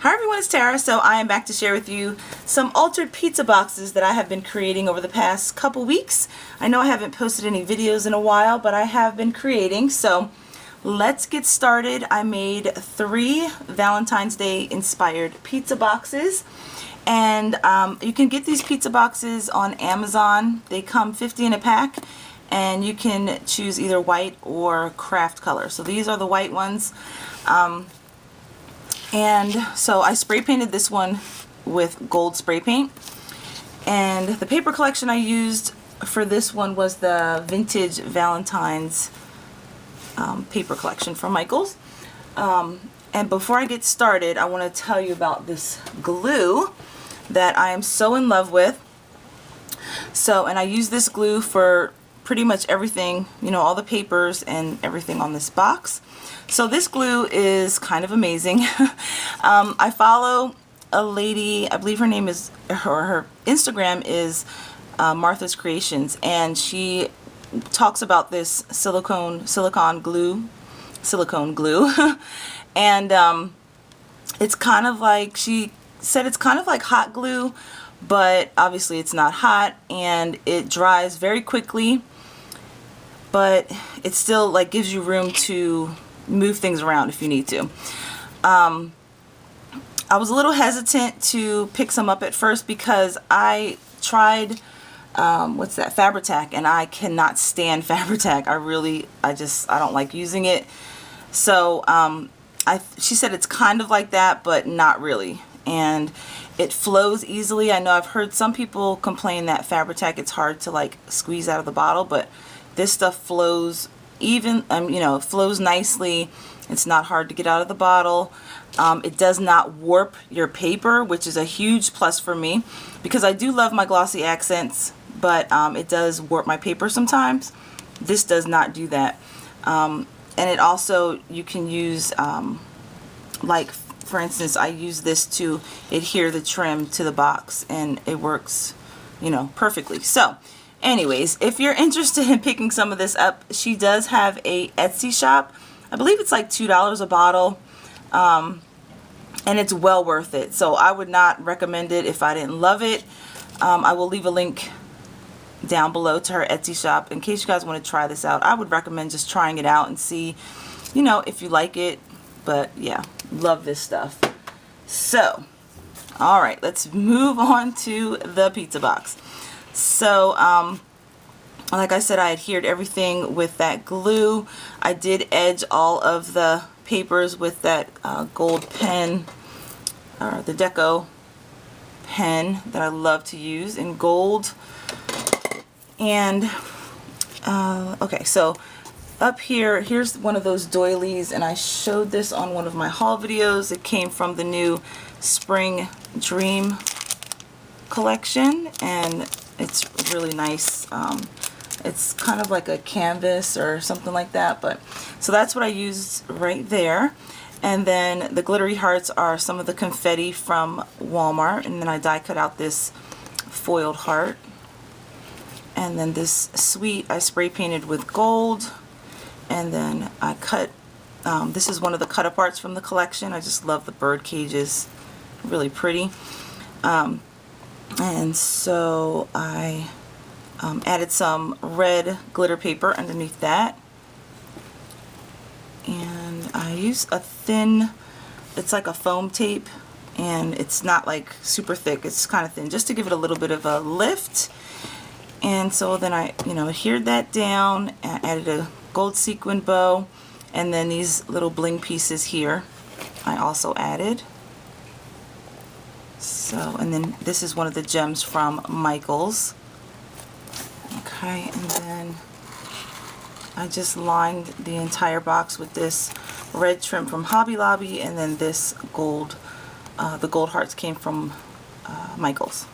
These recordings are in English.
Hi everyone, it's Tara. So I am back to share with you some altered pizza boxes that I have been creating over the past couple weeks. I know I haven't posted any videos in a while, but I have been creating. So let's get started. I made 3 Valentine's Day inspired pizza boxes. And you can get these pizza boxes on Amazon. They come 50 in a pack. And you can choose either white or craft color. So these are the white ones. And so I spray painted this one with gold spray paint. And the paper collection I used for this one was the vintage Valentine's paper collection from Michaels. And before I get started, I want to tell you about this glue that I am so in love with. So, and I use this glue for pretty much everything, you know, all the papers and everything on this box. So this glue is kind of amazing. I follow a lady, I believe her name is, her Instagram is Martha's Creations, and she talks about this silicone glue, and it's kind of like, she said it's kind of like hot glue, but obviously it's not hot, and it dries very quickly, but it still like gives you room to move things around if you need to. I was a little hesitant to pick some up at first because I tried what's that, Fabri-Tac, and I cannot stand Fabri-Tac. I don't like using it. So she said it's kind of like that, but not really, and it flows easily. I know I've heard some people complain that Fabri-Tac, it's hard to like squeeze out of the bottle, but this stuff flows even, you know, flows nicely. It's not hard to get out of the bottle. It does not warp your paper, which is a huge plus for me because I do love my glossy accents, but it does warp my paper sometimes. This does not do that. And it also, you can use, like for instance, I use this to adhere the trim to the box, and it works, you know, perfectly. So anyways, if you're interested in picking some of this up, she does have a Etsy shop. I believe it's like $2 a bottle, and it's well worth it. So I would not recommend it if I didn't love it. I will leave a link down below to her Etsy shop in case you guys want to try this out. I would recommend just trying it out and see, you know, if you like it. But yeah, love this stuff. So, all right, let's move on to the pizza box. So, like I said, I adhered everything with that glue. I did edge all of the papers with that gold pen, or the Deco pen that I love to use in gold. And, okay, so up here, here's one of those doilies, and I showed this on one of my haul videos. It came from the new Spring Dream collection, and it's really nice. It's kind of like a canvas or something like that, but so that's what I used right there. And then the glittery hearts are some of the confetti from Walmart, and then I die cut out this foiled heart. And then this sweet I spray painted with gold, and then I cut, this is one of the cut aparts from the collection. I just love the bird cages, really pretty. And so I added some red glitter paper underneath that, and I use a thin, it's like a foam tape, and it's not like super thick, it's kind of thin, just to give it a little bit of a lift. And so then I, you know, adhered that down, and added a gold sequin bow, and then these little bling pieces here I also added. So, and then this is one of the gems from Michaels. Okay, and then I just lined the entire box with this red trim from Hobby Lobby, and then this gold, the gold hearts came from Michaels.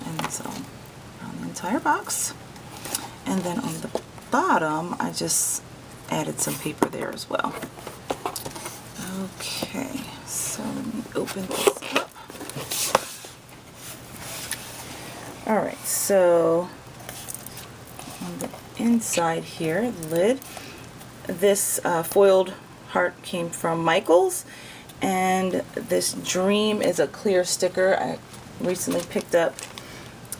And so around the entire box. And then on the bottom, I just added some paper there as well. Okay, so let me open this up. Alright, so on the inside here, the lid, this foiled heart came from Michaels, And this Dream is a clear sticker I recently picked up,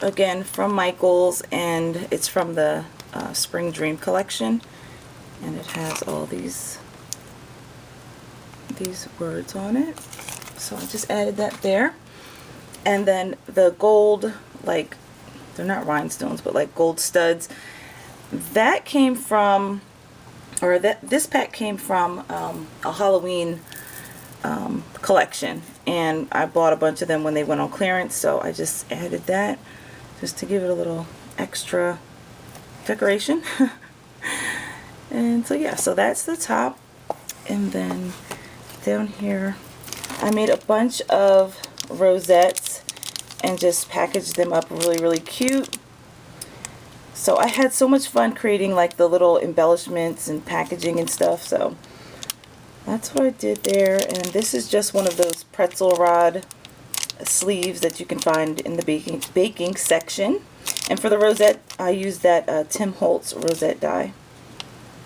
again from Michaels, and it's from the Spring Dream collection, and it has all these words on it. So I just added that there. And then the gold, like, they're not rhinestones, but like gold studs, that came from, or this pack came from a Halloween collection, and I bought a bunch of them when they went on clearance, so I just added that just to give it a little extra decoration. And so yeah, so that's the top. And then down here I made a bunch of rosettes and just packaged them up really cute. So I had so much fun creating like the little embellishments and packaging and stuff, so that's what I did there. And this is just one of those pretzel rod sleeves that you can find in the baking section. And for the rosette, I used that Tim Holtz rosette die.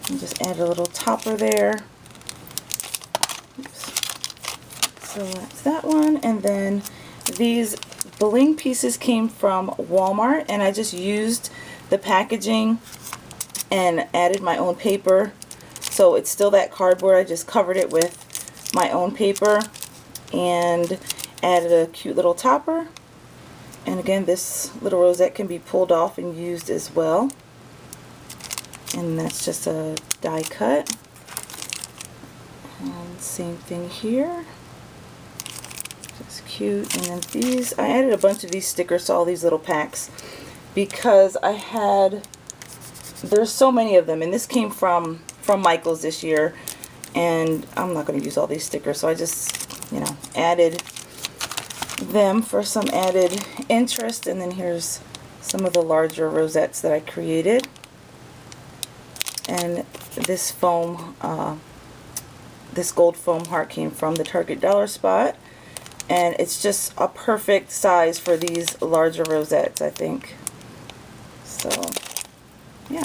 And just add a little topper there. Oops. So that's that one. And then these bling pieces came from Walmart, and I just used the packaging and added my own paper. So it's still that cardboard, I just covered it with my own paper and added a cute little topper. And again, this little rosette can be pulled off and used as well. And that's just a die cut. And same thing here. Just cute. And then these, I added a bunch of these stickers to all these little packs because I had, there's so many of them, and this came from Michaels this year, and I'm not going to use all these stickers, so I just, you know, added them for some added interest. And then here's some of the larger rosettes that I created. And this foam, this gold foam heart came from the Target Dollar Spot, and it's just a perfect size for these larger rosettes, I think. So yeah.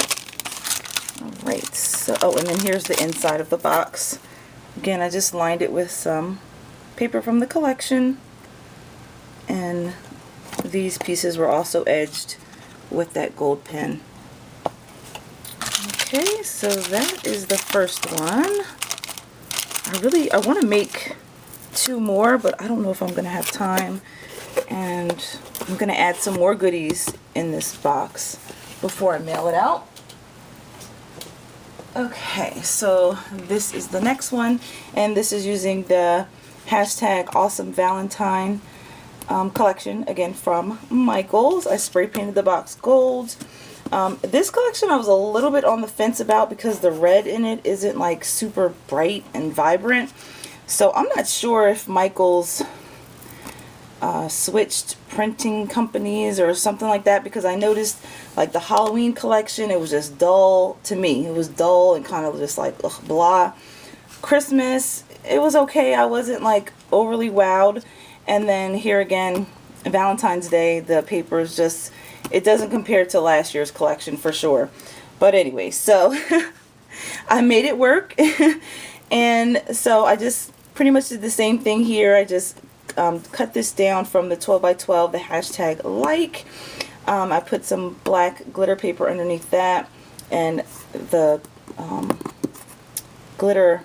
Alright, so, oh, and then here's the inside of the box. Again, I just lined it with some paper from the collection, and these pieces were also edged with that gold pen. Okay, so that is the first one. I want to make 2 more, but I don't know if I'm going to have time, and I'm going to add some more goodies in this box before I mail it out. Okay, so this is the next one, and this is using the hashtag Awesome Valentine collection, again from Michaels. I spray painted the box gold. This collection I was a little bit on the fence about because the red in it isn't like super bright and vibrant. So I'm not sure if Michaels switched printing companies or something like that, because I noticed like the Halloween collection, it was just dull to me. It was dull and kind of just like ugh, blah. Christmas, it was okay. I wasn't like overly wowed. And then here again, Valentine's Day, the paper is just, it doesn't compare to last year's collection for sure. But anyway, so I made it work. And so I just pretty much did the same thing here. I just cut this down from the 12 by 12, the hashtag like. I put some black glitter paper underneath that, and the glitter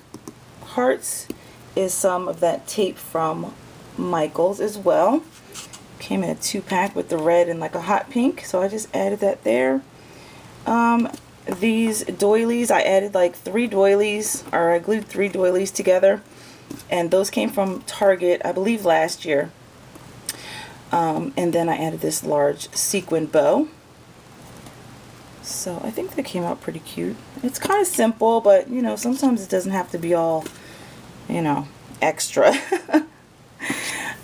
hearts is some of that tape from Michaels as well. Came in a 2-pack with the red and like a hot pink, so I just added that there. These doilies, I added like 3 doilies, or I glued 3 doilies together, and those came from Target, I believe last year. And then I added this large sequin bow. So I think that came out pretty cute. It's kind of simple, but you know, sometimes it doesn't have to be all, you know, extra.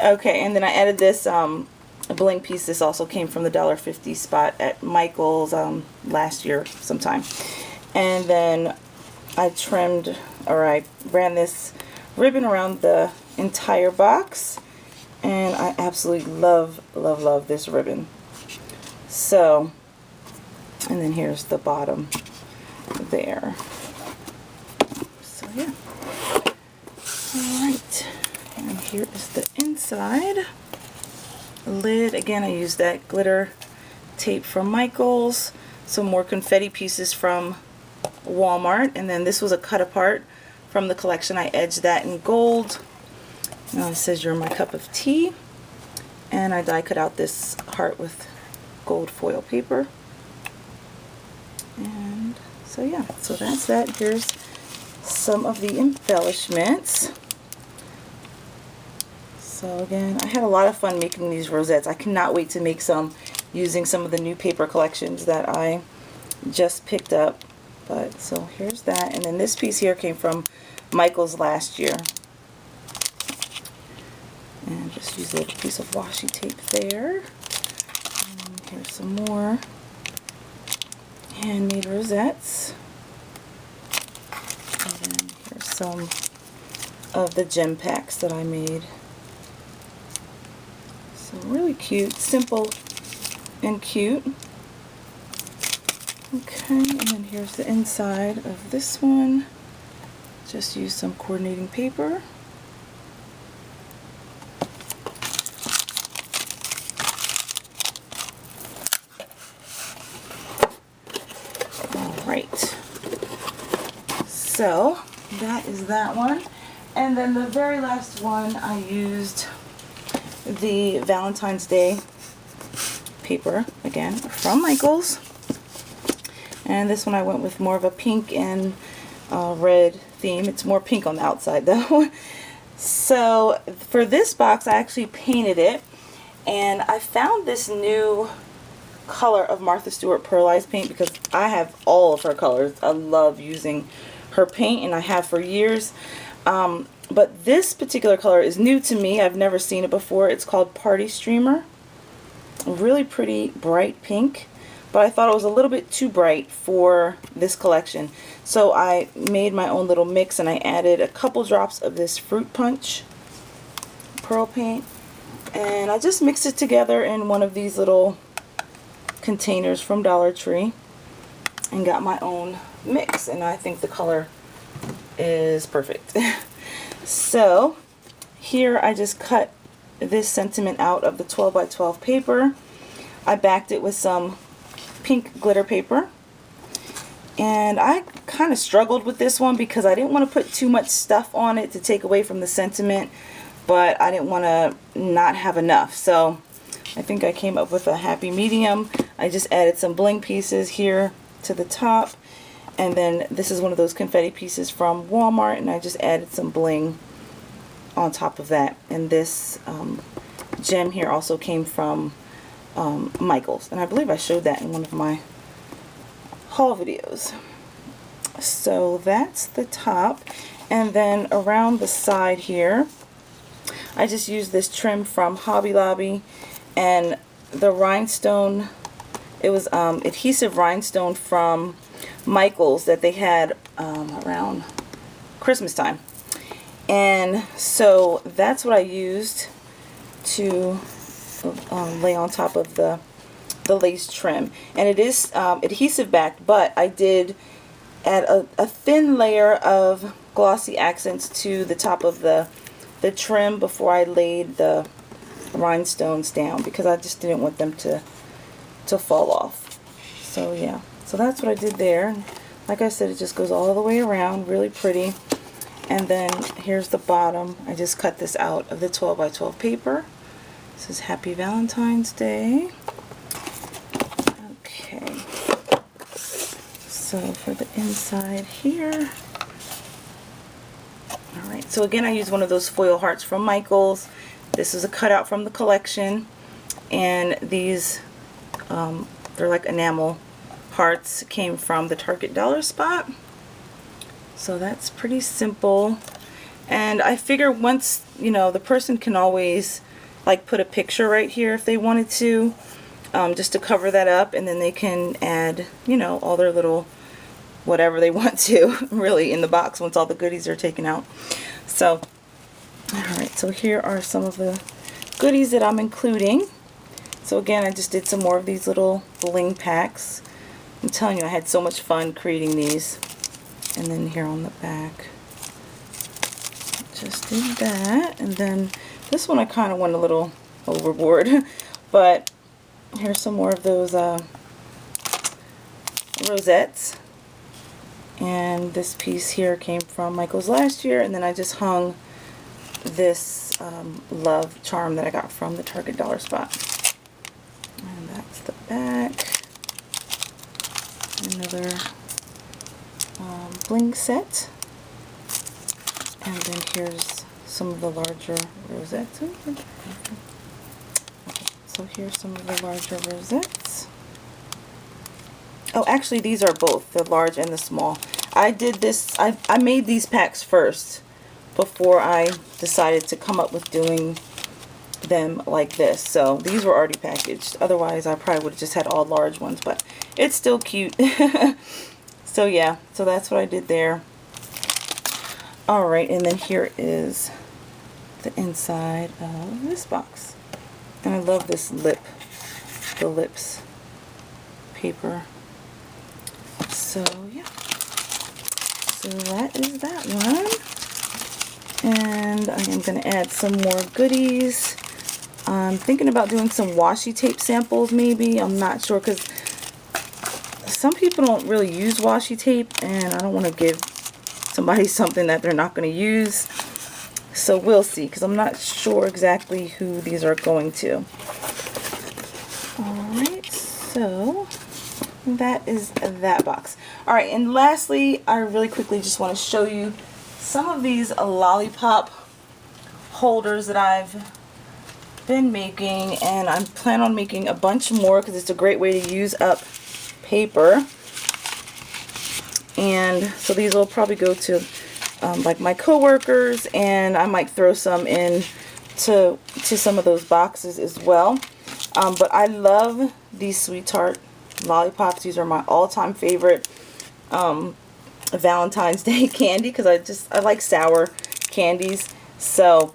Okay, and then I added this bling piece. This also came from the $1.50 spot at Michaels last year sometime. And then I trimmed, or I ran this ribbon around the entire box, and I absolutely love this ribbon. So, and then here's the bottom there. So yeah. Alright. here is the inside. Lid, again, I used that glitter tape from Michaels. Some more confetti pieces from Walmart, and then this was a cut apart from the collection. I edged that in gold. Now it says "You're my cup of tea," and I die cut out this heart with gold foil paper. And so yeah, so that's that. Here's some of the embellishments. So again, I had a lot of fun making these rosettes. I cannot wait to make some using some of the new paper collections that I just picked up. But so here's that, and then this piece here came from Michaels last year. And just use a little piece of washi tape there. And here's some more handmade rosettes. And then here's some of the gem packs that I made. So really cute, simple and cute. Okay, and then here's the inside of this one. Just use some coordinating paper. Alright, so that is that one. And then the very last one, I used the Valentine's Day paper, again, from Michaels. And this one I went with more of a pink and red theme. It's more pink on the outside though. So for this box I actually painted it, and I found this new color of Martha Stewart Pearlized paint because I have all of her colors. I love using her paint, and I have for years. But this particular color is new to me. I've never seen it before. It's called Party Streamer. Really pretty bright pink, but I thought it was a little bit too bright for this collection. So I made my own little mix, and I added a couple drops of this Fruit Punch pearl paint, and I just mixed it together in one of these little containers from Dollar Tree and got my own mix, and I think the color is perfect. So here I just cut this sentiment out of the 12 by 12 paper. I backed it with some pink glitter paper, and I kind of struggled with this one because I didn't want to put too much stuff on it to take away from the sentiment, but I didn't want to not have enough, so I think I came up with a happy medium. I just added some bling pieces here to the top, and then this is one of those confetti pieces from Walmart, and I just added some bling on top of that. And this gem here also came from Michaels, and I believe I showed that in one of my haul videos. So that's the top, and then around the side here I just used this trim from Hobby Lobby, and the rhinestone, it was adhesive rhinestone from Michaels that they had around Christmas time, and so that's what I used to lay on top of the lace trim. And it is adhesive backed, but I did add a thin layer of glossy accents to the top of the trim before I laid the rhinestones down, because I just didn't want them to fall off. So yeah, so that's what I did there. Like I said, it just goes all the way around, really pretty. And then here's the bottom. I just cut this out of the 12 by 12 paper. This is Happy Valentine's Day. Okay, so for the inside here, alright, so again I used one of those foil hearts from Michaels. This is a cutout from the collection, and these they're like enamel hearts, came from the Target Dollar Spot. So that's pretty simple, and I figure once, you know, the person can always like put a picture right here if they wanted to, just to cover that up, and then they can add, you know, all their little whatever they want to really in the box once all the goodies are taken out. So alright, so here are some of the goodies that I'm including. So again, I just did some more of these little bling packs. I'm telling you, I had so much fun creating these. And then here on the back, just did that. And then this one I kind of went a little overboard, but here's some more of those rosettes. And this piece here came from Michael's last year, and then I just hung this love charm that I got from the Target Dollar Spot. And that's the back. Another bling set. And then here's some of the larger rosettes. Okay, so here's some of the larger rosettes. Oh, actually these are both, the large and the small. I did this, I made these packs first before I decided to come up with doing them like this. So these were already packaged. Otherwise I probably would have just had all large ones, but it's still cute. So yeah, so that's what I did there. Alright, and then here is the inside of this box. And I love this the lips paper. So yeah, so that is that one. And I am going to add some more goodies. I'm thinking about doing some washi tape samples maybe. I'm not sure, because some people don't really use washi tape, and I don't want to give somebody something that they're not going to use. So we'll see, because I'm not sure exactly who these are going to. Alright, so that is that box. Alright, and lastly, I really quickly just want to show you some of these Lollipop holders that I've been making, and I plan on making a bunch more because it's a great way to use up paper. And so these will probably go to like my coworkers, and I might throw some in to some of those boxes as well. But I love these Sweetheart lollipops. These are my all-time favorite Valentine's Day candy, because I like sour candies. So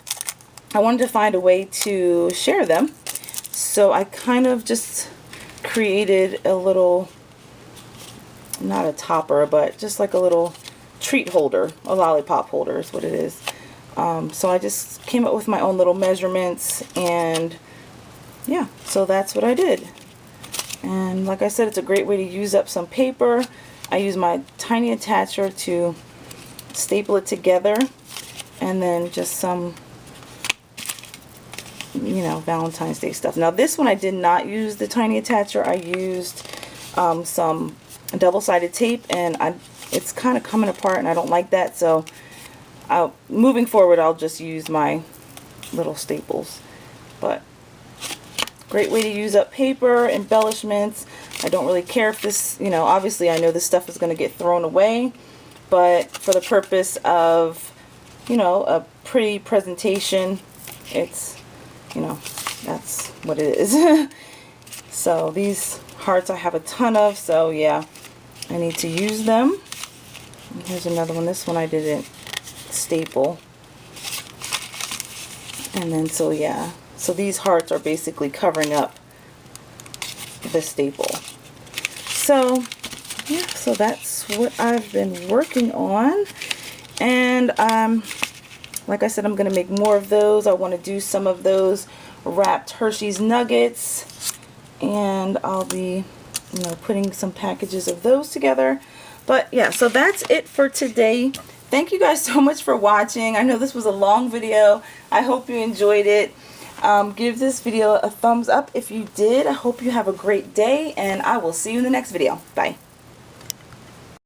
I wanted to find a way to share them. So I kind of just created a little, not a topper, but just like a little treat holder, a lollipop holder is what it is. So I just came up with my own little measurements, and yeah, so that's what I did. And like I said, it's a great way to use up some paper. I use my tiny attacher to staple it together, and then just some, you know, Valentine's Day stuff. Now this one I did not use the tiny attacher. I used some double-sided tape, and it's kind of coming apart, and I don't like that. So moving forward, I'll just use my little staples. But great way to use up paper, embellishments. I don't really care if this, you know, obviously I know this stuff is going to get thrown away, but for the purpose of, you know, a pretty presentation, it's, you know, that's what it is. So these hearts I have a ton of, so yeah, I need to use them. And here's another one. This one I didn't staple. And then, so yeah, so these hearts are basically covering up the staple. So yeah, so that's what I've been working on. And like I said, I'm going to make more of those. I want to do some of those wrapped Hershey's Nuggets, and I'll be, you know, putting some packages of those together. But yeah, so that's it for today. Thank you guys so much for watching. I know this was a long video. I hope you enjoyed it. Give this video a thumbs up if you did. I hope you have a great day, and I will see you in the next video. Bye.